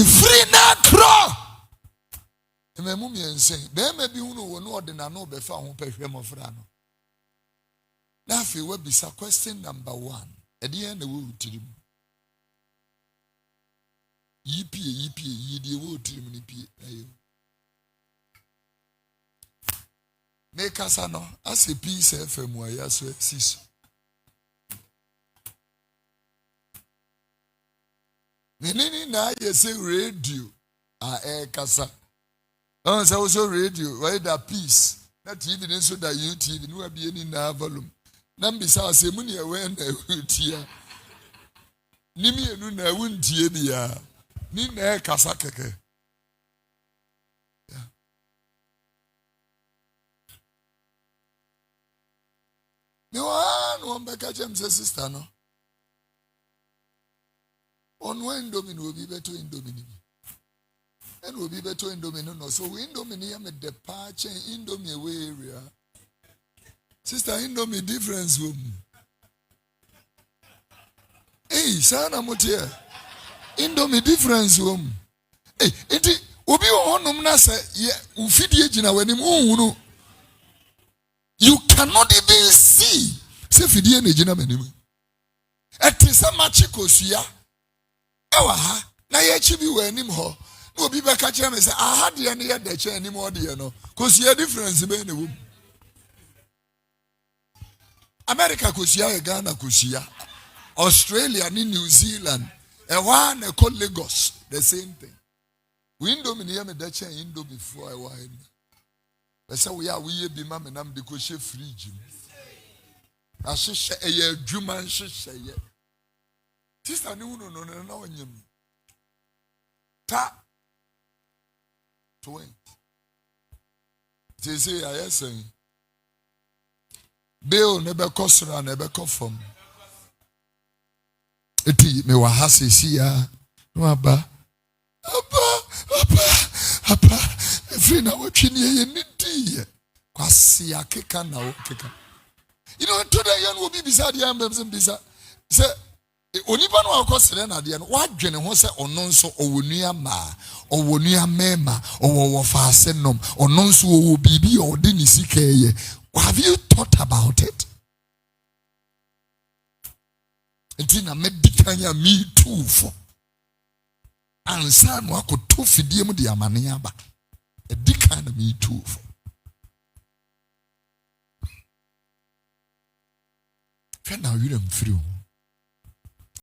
free na kro. Ememu mi ensen. Be me bi hunu wo no ordinary no be fa ho pehwe mofra no. Na fe we bisa question number 1. Ede na wo utirim. Yipie yidi wo utirim ni pie ayo. Make us no as a piece FM where so sis. Nini na ye say radio kasa. On say also radio where that piece. That TV then so that YouTube no be any na volume. Na mbisa say muni e we na utia. Nimi enu na wuntie ni ya. Ni na kasa keke. No one back at sister no. On when Indomie will be better Indomie. And will be better Indomie no. So Indomie am a departure Indomie away area. Sister Indomie difference room. Hey, Sana Motia. Indomie difference room. Hey, it will be on Nasa Ufidi Jina when you you cannot even see. Say fidie na gina manim. Etisa machiko suya. Ewa ha na ye chi bi wanim ho. Na obi be ka kire me say aha de ne ye de che anim o de no. Kosia difference be na wo. America kosia Ghana kosia. Australia ni New Zealand. Ewa na call Lagos the same thing. Window me ne me de che indo before I wine. Say we be mama nam de ko she fridge. Ashisha eye adwuma nhihye ye. Sister ni unu no na onyem. Ta 20. They say ayesen. Bill nebe kosra nebe kofom. Eti me wa hasisi ya. No aba. Apa. Free na watchini ye niti. Kwasi ya keka na okeka. You know, today you will be beside the ambulance and bisa. Say, Onipa no akosere na de no wadwene ho se ono nso owonua ma owonua mema owo fa asenom ono nso owo bibi o de ni sika ye. Have you thought about it? Entina medikanya me too for. Ansa no akoto fidie mu de amane aba. Edikana me too for. Now you don't feel.